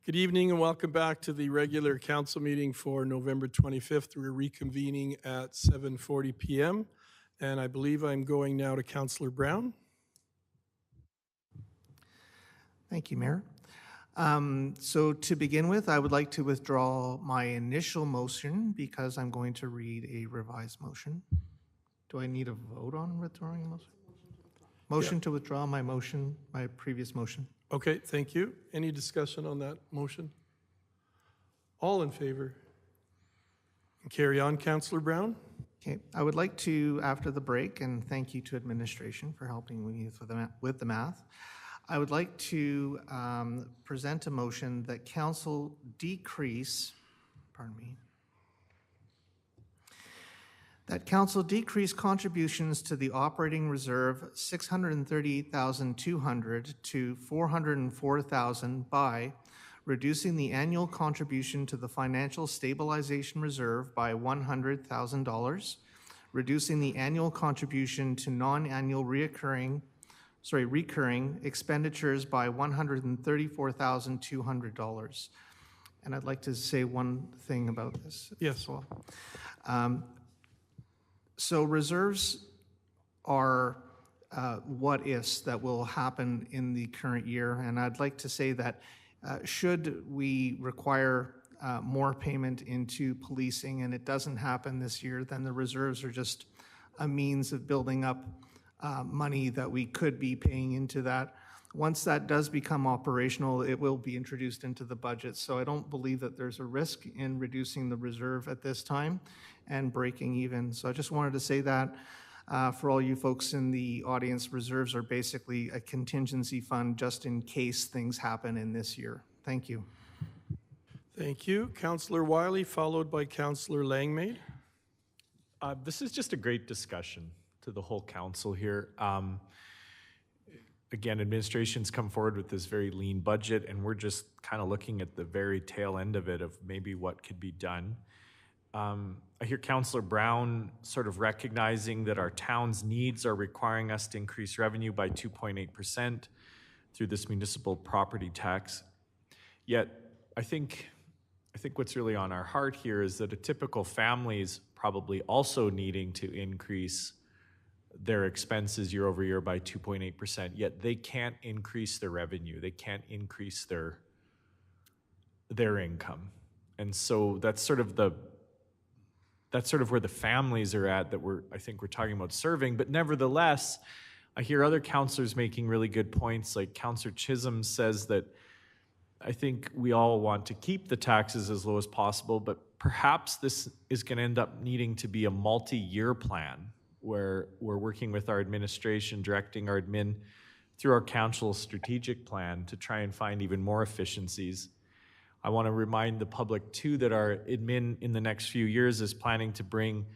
Good evening and welcome back to the regular council meeting for November 25th. We're reconvening at 7:40 p.m. And I believe I'm going now to Councillor Brown. Thank you, Mayor. So to begin with, I would like to withdraw my initial motion because I'm going to read a revised motion. Do I need a vote on withdrawing a motion? Motion to withdraw my motion, my previous motion. Okay, thank you. Any discussion on that motion? All in favor? And carry on, Councillor Brown. Okay, I would like to, after the break, and thank you to administration for helping me with the math, I would like to present a motion that council decrease, that council decrease contributions to the operating reserve $638,200 to $404,000 by reducing the annual contribution to the financial stabilization reserve by $100,000, reducing the annual contribution to non-annual recurring expenditures by $134,200. And I'd like to say one thing about this. Yes. As well. So reserves are what-ifs that will happen in the current year, and I'd like to say that should we require more payment into policing and it doesn't happen this year, then the reserves are just a means of building up money that we could be paying into that. Once that does become operational, it will be introduced into the budget. So I don't believe that there's a risk in reducing the reserve at this time and breaking even. So I just wanted to say that for all you folks in the audience, reserves are basically a contingency fund just in case things happen in this year. Thank you. Thank you. Councillor Wiley, followed by Councillor Langmaid. This is just a great discussion to the whole council here. Again, administration's come forward with this very lean budget, and we're just kind of looking at the very tail end of it of maybe what could be done. I hear Councillor Brown sort of recognizing that our town's needs are requiring us to increase revenue by 2.8% through this municipal property tax. Yet, I think what's really on our heart here is that a typical family is probably also needing to increase their expenses year over year by 2.8%, yet they can't increase their revenue. They can't increase their income. And so that's sort of where the families are at that I think we're talking about serving. But nevertheless, I hear other councillors making really good points. Like Councillor Chisholm says that I think we all want to keep the taxes as low as possible, but perhaps this is going to end up needing to be a multi-year plan where we're working with our administration, directing our admin through our council strategic plan to try and find even more efficiencies. I want to remind the public too that our admin in the next few years is planning to bring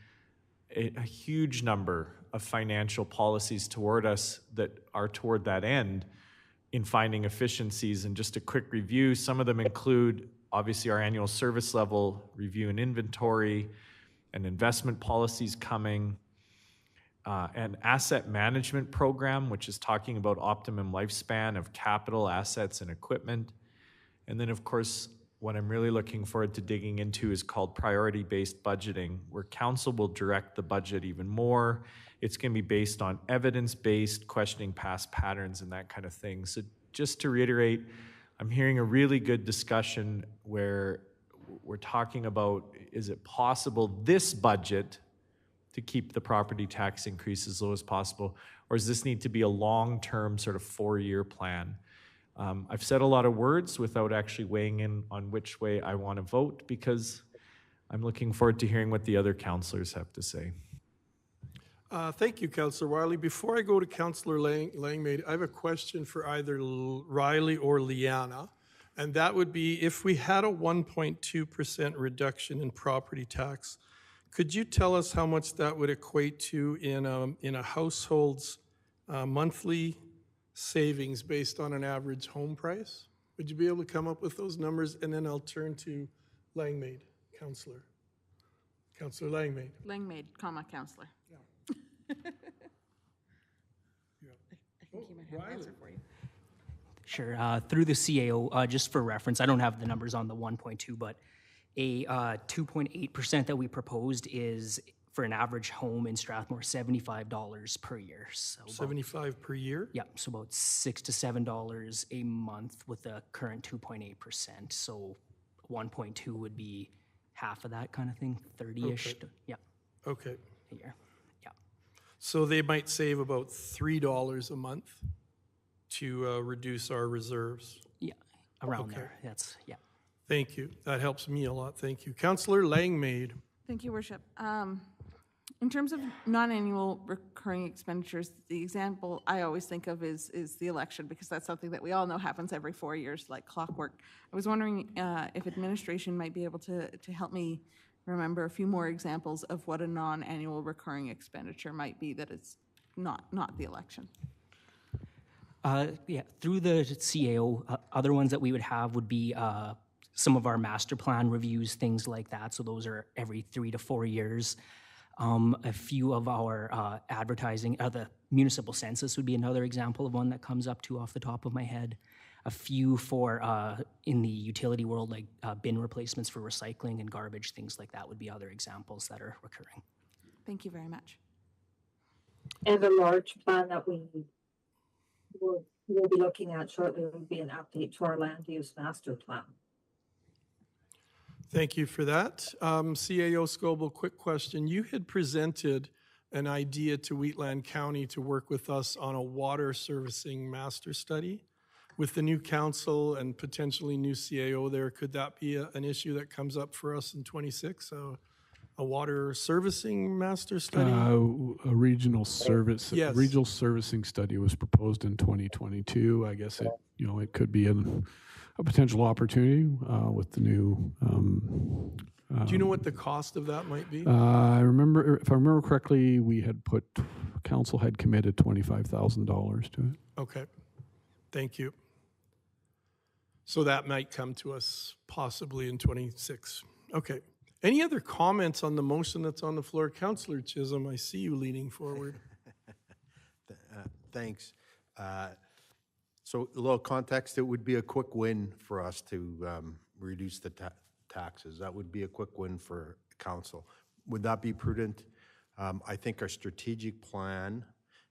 a huge number of financial policies toward us that are toward that end in finding efficiencies. And just a quick review, some of them include obviously our annual service level review and inventory, and investment policies coming, an asset management program, which is talking about optimum lifespan of capital, assets, and equipment. And then, of course, what I'm really looking forward to digging into is called priority-based budgeting, where council will direct the budget even more. It's going to be based on evidence-based, questioning past patterns and that kind of thing. So just to reiterate, I'm hearing a really good discussion where we're talking about, is it possible this budget to keep the property tax increase as low as possible, or does this need to be a long-term sort of 4-year plan? I've said a lot of words without actually weighing in on which way I want to vote, because I'm looking forward to hearing what the other councillors have to say. Thank you, Councillor Wiley. Before I go to Councillor Langmaid, I have a question for either Riley or Liana, and that would be, if we had a 1.2% reduction in property tax, could you tell us how much that would equate to in a household's monthly savings based on an average home price? Would you be able to come up with those numbers? And then I'll turn to Langmaid, Councillor. Councillor Langmaid. Langmaid, Councillor. Yeah. I think he might have an answer for you. Sure. Through the CAO, just for reference, I don't have the numbers on the 1.2, but a 2.8% that we proposed is for an average home in Strathmore, $75 per year. So about, 75 per year? yeah, so about $6 to $7 a month with the current 2.8%. So 1.2 would be half of that kind of thing, 30-ish. Okay. Yeah, Okay. a year. Yeah. So they might save about $3 a month to reduce our reserves. Yeah, around Okay. there. That's, yeah. Thank you. That helps me a lot. Thank you. Councillor Langmaid. Thank you, Worship. In terms of non-annual recurring expenditures, the example I always think of is the election, because that's something that we all know happens every 4 years, like clockwork. I was wondering if administration might be able to help me remember a few more examples of what a non-annual recurring expenditure might be that is not the election. Yeah, through the CAO, other ones that we would have would be some of our master plan reviews, things like that. So those are every 3 to 4 years. A few of our advertising, the municipal census would be another example of one that comes up to off the top of my head. A few for in the utility world, like bin replacements for recycling and garbage, things like that would be other examples that are recurring. Thank you very much. And a large plan that we'll be looking at shortly will be an update to our land use master plan. Thank you for that. CAO Scoble, quick question. You had presented an idea to Wheatland County to work with us on a water servicing master study. With the new council and potentially new CAO there, could that be an issue that comes up for us in 26? A water servicing master study? A regional Yes. regional servicing study was proposed in 2022. I guess it could be a potential opportunity with the new. Do you know what the cost of that might be? I remember, if I remember correctly, council had committed $25,000 to it. Okay, thank you. So that might come to us possibly in 26. Okay. Any other comments on the motion that's on the floor? Councillor Chisholm, I see you leaning forward. Thanks. So a little context, it would be a quick win for us to reduce the taxes. That would be a quick win for council. Would that be prudent? I think our strategic plan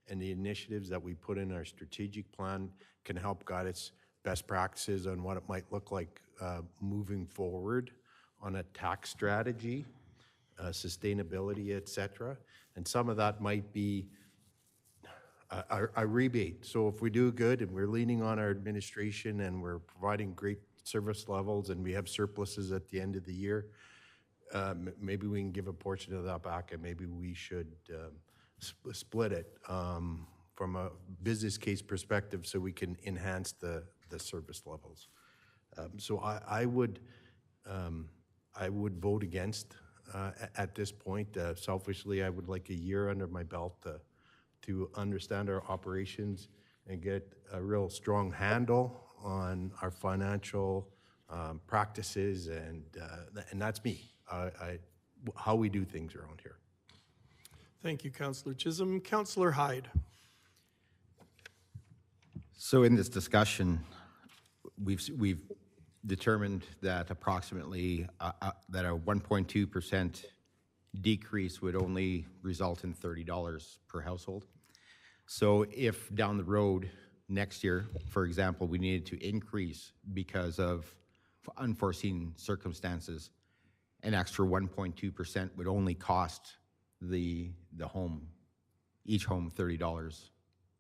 and the initiatives that we put in our strategic plan can help guide us best practices on what it might look like moving forward on a tax strategy, sustainability, et cetera. And some of that might be a rebate. So if we do good and we're leaning on our administration and we're providing great service levels and we have surpluses at the end of the year, maybe we can give a portion of that back, and maybe we should split it from a business case perspective so we can enhance the service levels. So I would vote against at this point. Selfishly, I would like a year under my belt to understand our operations and get a real strong handle on our financial practices, and that's me, how we do things around here. Thank you, Councillor Chisholm. Councillor Hyde. So in this discussion, we've determined that approximately that a 1.2% decrease would only result in $30 per household. So if down the road next year, for example, we needed to increase because of unforeseen circumstances, an extra 1.2% would only cost the home, each home, $30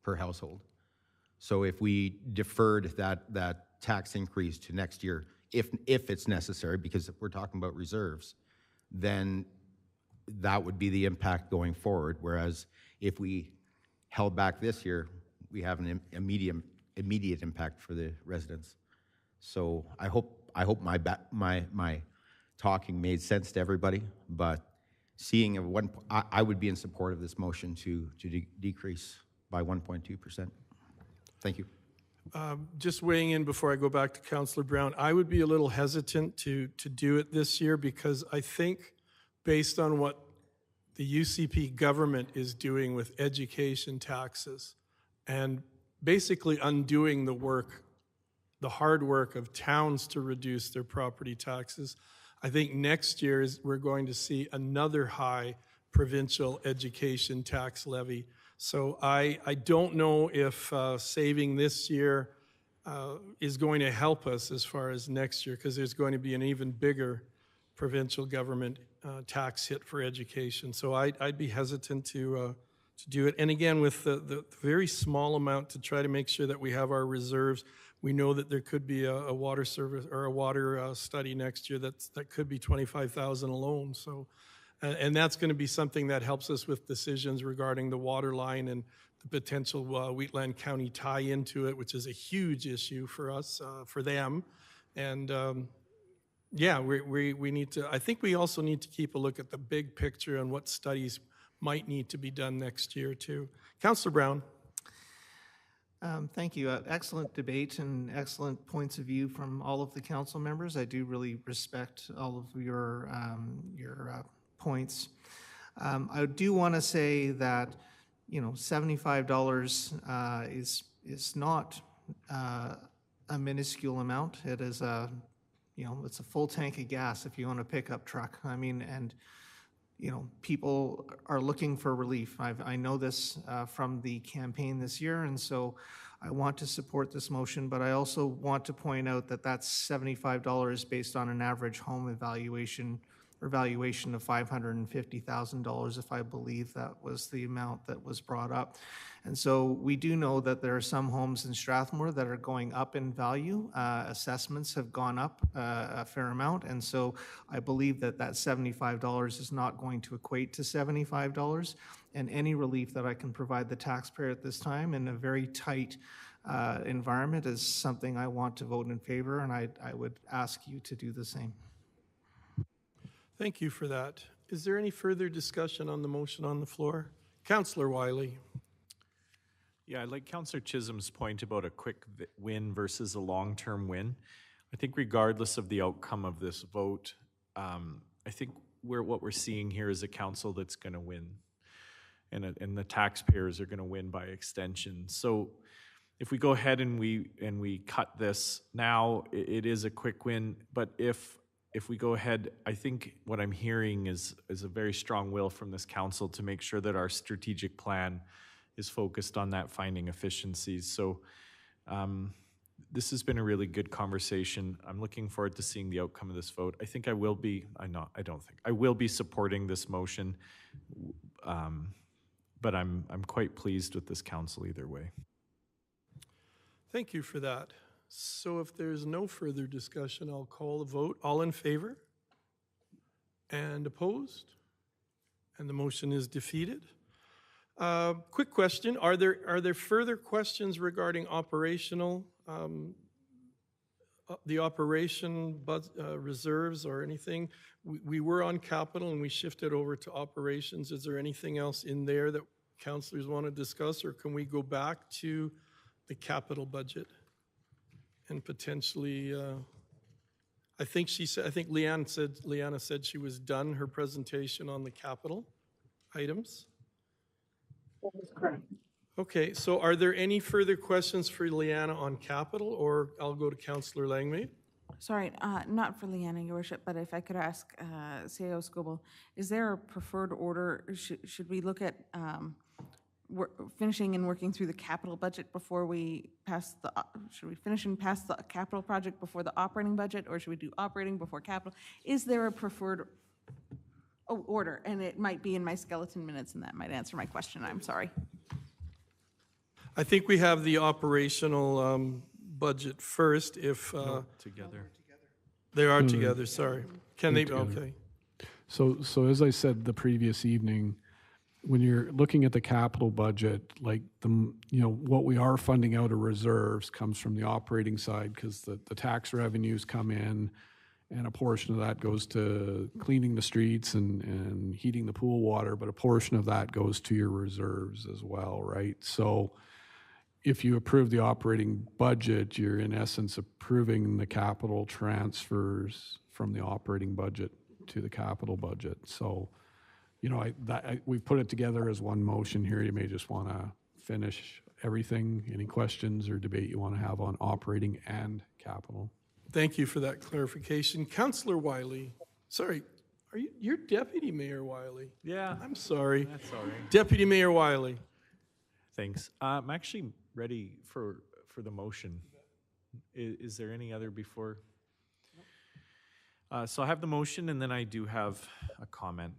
per household. So if we deferred that tax increase to next year, if it's necessary, because we're talking about reserves, then that would be the impact going forward. Whereas if we held back this year, we have an immediate impact for the residents. So I hope my talking made sense to everybody. But seeing I would be in support of this motion to decrease by 1.2%. Thank you. Just weighing in before I go back to Councillor Brown, I would be a little hesitant to do it this year, because I think based on what the UCP government is doing with education taxes and basically undoing the work the hard work of towns to reduce their property taxes. I think next year we're going to see another high provincial education tax levy. So I don't know if saving this year is going to help us as far as next year, because there's going to be an even bigger provincial government tax hit for education. So I'd be hesitant to do it. And again, with the very small amount to try to make sure that we have our reserves. We know that there could be a water service or a water study next year that could be $25,000 alone. So, and that's going to be something that helps us with decisions regarding the water line and the potential Wheatland County tie into it, which is a huge issue for us, for them. And yeah, we need to, I think we also need to keep a look at the big picture and what studies might need to be done next year too. Councillor Brown. Thank you. Excellent debate and excellent points of view from all of the council members. I do really respect all of your points. I do want to say that, you know, $75 is not a minuscule amount. It is it's a full tank of gas if you own a pickup truck. I mean, and you know, people are looking for relief. I know this from the campaign this year, and so I want to support this motion, but I also want to point out that that's $75 based on an average home evaluation or valuation of $550,000, if I believe that was the amount that was brought up. And so we do know that there are some homes in Strathmore that are going up in value. Assessments have gone up a fair amount. And so I believe that that $75 is not going to equate to $75. And any relief that I can provide the taxpayer at this time in a very tight environment is something I want to vote in favor, and I would ask you to do the same. Thank you for that. Is there any further discussion on the motion on the floor? Councillor Wiley. Yeah, I like Councillor Chisholm's point about a quick win versus a long-term win. I think regardless of the outcome of this vote, I think what we're seeing here is a council that's going to win, and the taxpayers are going to win by extension. So if we go ahead and we cut this now, it is a quick win. But if we go ahead, I think what I'm hearing is a very strong will from this council to make sure that our strategic plan is focused on that, finding efficiencies. So this has been a really good conversation. I'm looking forward to seeing the outcome of this vote. I think I will be, I will be supporting this motion, but I'm quite pleased with this council either way. Thank you for that. So if there's no further discussion, I'll call the vote. All in favor? And opposed? And the motion is defeated. Quick question, are there further questions regarding operational, the operation reserves or anything? We were on capital and we shifted over to operations. Is there anything else in there that councillors want to discuss, or can we go back to the capital budget and potentially, I think Liana said she was done her presentation on the capital items. That is correct. Okay, so are there any further questions for Liana on capital, or I'll go to Councillor Langmaid? Sorry, not for Leanna, Your Worship, but if I could ask CAO Scoble, is there a preferred order? Should we look at finishing and working through the capital budget before we pass the, should we finish and pass the capital project before the operating budget, or should we do operating before capital? Is there a preferred order? And it might be in my skeleton minutes, and that might answer my question. I'm sorry. I think we have the operational budget first if Together. they are together, sorry. Can they, together. okay. So as I said the previous evening, when you're looking at the capital budget, like what we are funding out of reserves comes from the operating side, because the tax revenues come in, and a portion of that goes to cleaning the streets and heating the pool water, but a portion of that goes to your reserves as well, right? So if you approve the operating budget, you're in essence approving the capital transfers from the operating budget to the capital budget. So, we put it together as one motion here. You may just want to finish everything. Any questions or debate you want to have on operating and capital? Thank you for that clarification. Councillor Wiley, sorry, you're Deputy Mayor Wiley? Yeah, I'm sorry. that's all right. Deputy Mayor Wiley. Thanks. I'm actually ready for the motion. Is there any other before? So I have the motion, and then I do have a comment.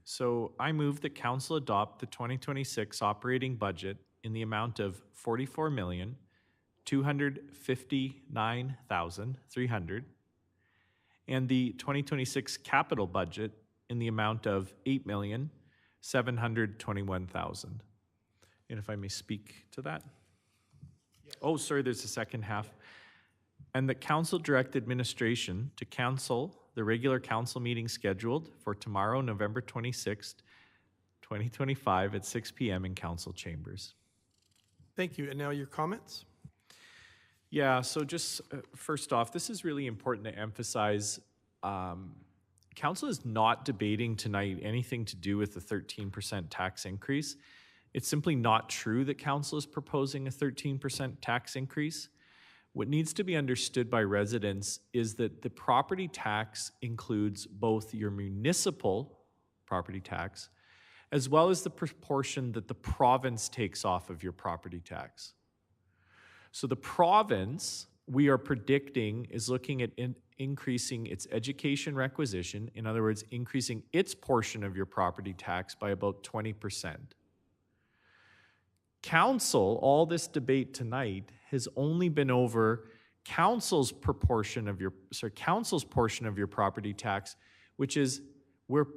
So I move that council adopt the 2026 operating budget in the amount of $44,259,300 and the 2026 capital budget in the amount of $8,721,000. And if I may speak to that? Oh, sorry, there's a second half. And that council direct administration to cancel the regular council meeting scheduled for tomorrow, November 26th, 2025 at 6 p.m. in council chambers. Thank you. And now your comments? Yeah, so just first off, this is really important to emphasize. Council is not debating tonight anything to do with the 13% tax increase. It's simply not true that council is proposing a 13% tax increase. What needs to be understood by residents is that the property tax includes both your municipal property tax as well as the proportion that the province takes off of your property tax. So the province, we are predicting, is looking at increasing its education requisition, in other words, increasing its portion of your property tax by about 20%. Council, all this debate tonight has only been over council's portion of your property tax, which is where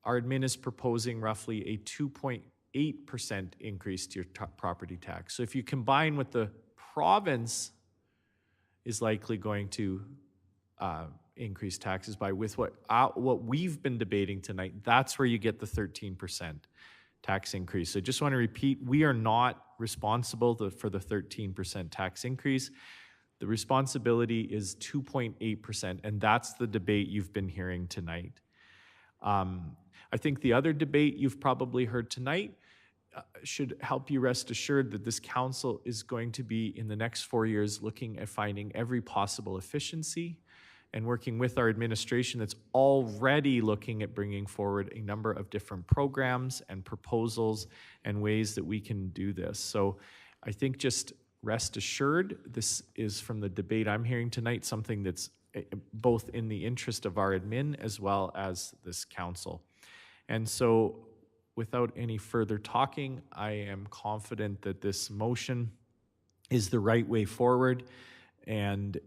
our admin is proposing roughly a 2.8% increase to your property tax. So if you combine what the province is likely going to increase taxes by with what we've been debating tonight, that's where you get the 13% tax increase. So I just want to repeat, we are not responsible for the 13% tax increase. The responsibility is 2.8%, and that's the debate you've been hearing tonight. I think the other debate you've probably heard tonight should help you rest assured that this council is going to be, in the next 4 years, looking at finding every possible efficiency and working with our administration that's already looking at bringing forward a number of different programs and proposals and ways that we can do this. So I think just rest assured, this is, from the debate I'm hearing tonight, something that's both in the interest of our admin as well as this council. And so without any further talking, I am confident that this motion is the right way forward, and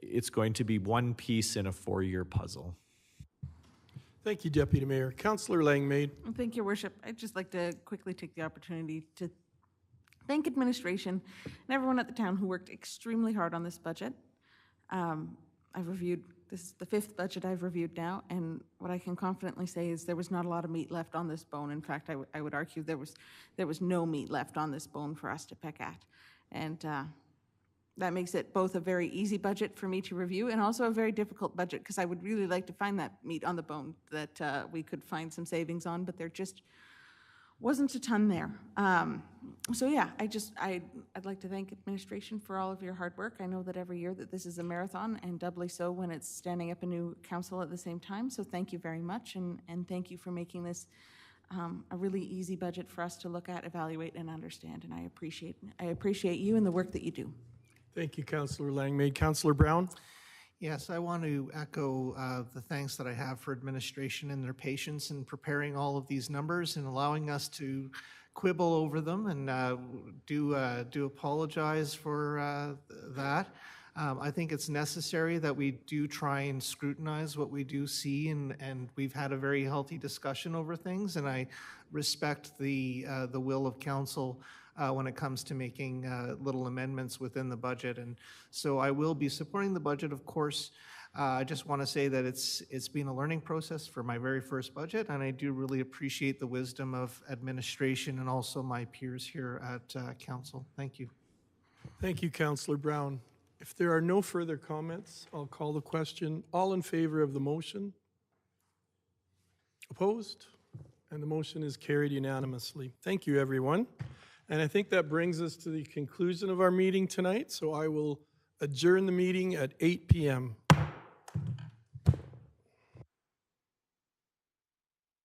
it's going to be one piece in a 4-year puzzle. Thank you, Deputy Mayor. Councillor Langmaid. Thank you, Worship. I'd just like to quickly take the opportunity to thank administration and everyone at the town who worked extremely hard on this budget. I've reviewed, this is the 5th budget I've reviewed now, and what I can confidently say is there was not a lot of meat left on this bone. In fact, I would argue there was no meat left on this bone for us to pick at. And that makes it both a very easy budget for me to review and also a very difficult budget, because I would really like to find that meat on the bone that we could find some savings on, but there just wasn't a ton there. So yeah, I'd like to thank administration for all of your hard work. I know that every year that this is a marathon, and doubly so when it's standing up a new council at the same time. So thank you very much, and thank you for making this a really easy budget for us to look at, evaluate, and understand. And I appreciate you and the work that you do. Thank you, Councillor Langmaid. Councillor Brown? Yes, I want to echo the thanks that I have for administration and their patience in preparing all of these numbers and allowing us to quibble over them, and do apologize for that. I think it's necessary that we do try and scrutinize what we do see, and we've had a very healthy discussion over things, and I respect the will of council when it comes to making little amendments within the budget. And so I will be supporting the budget, of course. I just want to say that it's been a learning process for my very first budget, and I do really appreciate the wisdom of administration and also my peers here at council. Thank you. Thank you, Councillor Brown. If there are no further comments, I'll call the question. All in favor of the motion? Opposed? And the motion is carried unanimously. Thank you, everyone. And I think that brings us to the conclusion of our meeting tonight, so I will adjourn the meeting at 8 p.m.